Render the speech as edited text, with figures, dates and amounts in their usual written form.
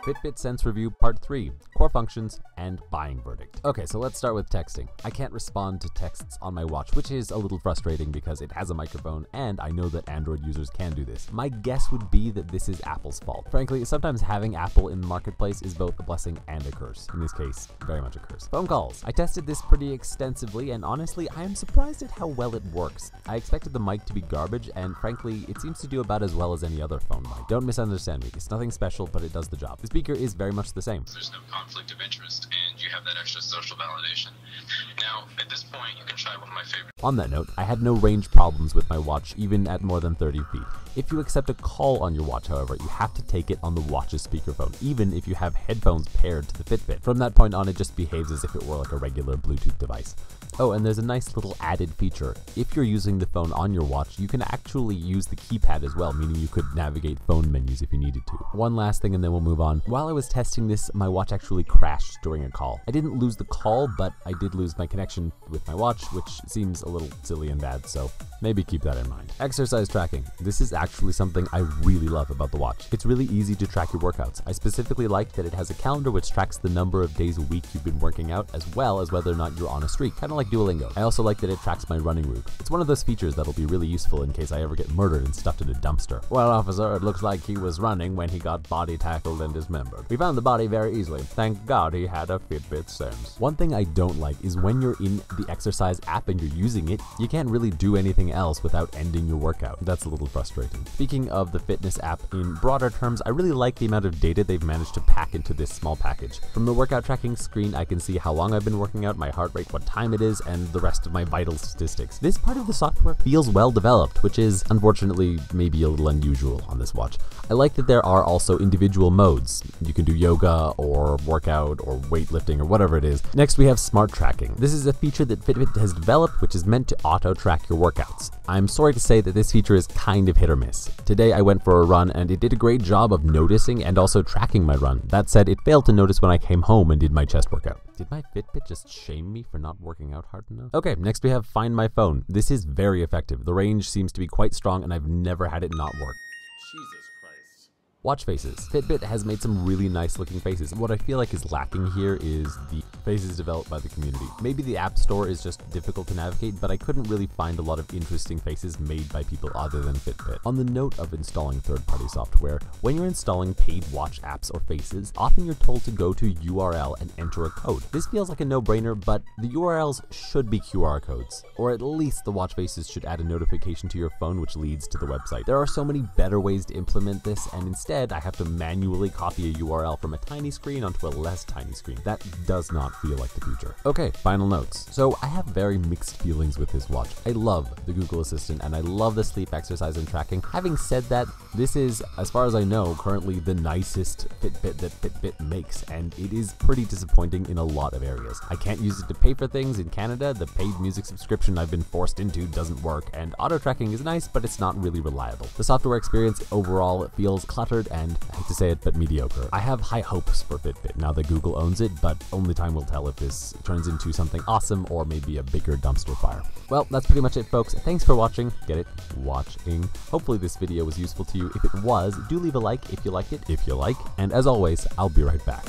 Fitbit Sense Review Part 3, Core Functions and Buying Verdict. Okay, so let's start with texting. I can't respond to texts on my watch, which is a little frustrating because it has a microphone and I know that Android users can do this. My guess would be that this is Apple's fault. Frankly, sometimes having Apple in the marketplace is both a blessing and a curse. In this case, very much a curse. Phone calls. I tested this pretty extensively and honestly, I am surprised at how well it works. I expected the mic to be garbage and frankly, it seems to do about as well as any other phone mic. Don't misunderstand me, it's nothing special, but it does the job. The speaker is very much the same. There's no conflict of interest, and you have that extra social validation. Now, at this point, you can try one of my favorite. On that note, I had no range problems with my watch, even at more than 30 feet. If you accept a call on your watch, however, you have to take it on the watch's speakerphone, even if you have headphones paired to the Fitbit. From that point on, it just behaves as if it were like a regular Bluetooth device. Oh, and there's a nice little added feature. If you're using the phone on your watch, you can actually use the keypad as well, meaning you could navigate phone menus if you needed to. One last thing and then we'll move on. While I was testing this, my watch actually crashed during a call. I didn't lose the call, but I did lose my connection with my watch, which seems a little silly and bad, so maybe keep that in mind. Exercise tracking. This is actually something I really love about the watch. It's really easy to track your workouts. I specifically like that it has a calendar which tracks the number of days a week you've been working out, as well as whether or not you're on a streak, kind of like Duolingo. I also like that it tracks my running route. It's one of those features that'll be really useful in case I ever get murdered and stuffed in a dumpster. Well, officer, it looks like he was running when he got body tackled and dismembered. We found the body very easily. Thank God he had a Fitbit Sense. One thing I don't like is when you're in the exercise app and you're using it, you can't really do anything else without ending your workout. That's a little frustrating. Speaking of the fitness app, in broader terms, I really like the amount of data they've managed to pack into this small package. From the workout tracking screen, I can see how long I've been working out, my heart rate, what time it is, and the rest of my vital statistics. This part of the software feels well developed, which is unfortunately maybe a little unusual on this watch. I like that there are also individual modes. You can do yoga or workout or weightlifting or whatever it is. Next we have smart tracking. This is a feature that Fitbit has developed which is meant to auto track your workouts. I'm sorry to say that this feature is kind of hit or miss. Today I went for a run and it did a great job of noticing and also tracking my run. That said, it failed to notice when I came home and did my chest workout. Did my Fitbit just shame me for not working out hard enough? Okay, next we have Find My Phone. This is very effective. The range seems to be quite strong and I've never had it not work. Jesus Christ. Watch faces. Fitbit has made some really nice looking faces. What I feel like is lacking here is the faces developed by the community. Maybe the App Store is just difficult to navigate, but I couldn't really find a lot of interesting faces made by people other than Fitbit. On the note of installing third-party software, when you're installing paid watch apps or faces, often you're told to go to URL and enter a code. This feels like a no-brainer, but the URLs should be QR codes, or at least the watch faces should add a notification to your phone which leads to the website. There are so many better ways to implement this, and instead I have to manually copy a URL from a tiny screen onto a less tiny screen. That does not feel like the future. Okay, final notes. So I have very mixed feelings with this watch. I love the Google Assistant and I love the sleep, exercise, and tracking. Having said that, this is, as far as I know, currently the nicest Fitbit that Fitbit makes, and it is pretty disappointing in a lot of areas. I can't use it to pay for things in Canada, the paid music subscription I've been forced into doesn't work, and auto tracking is nice, but it's not really reliable. The software experience overall feels cluttered and, I hate to say it, but mediocre. I have high hopes for Fitbit now that Google owns it, but only time will tell if this turns into something awesome or maybe a bigger dumpster fire. Well, that's pretty much it, folks. Thanks for watching. Get it? Watching. Hopefully this video was useful to you. If it was, do leave a like if you liked it, and as always, I'll be right back.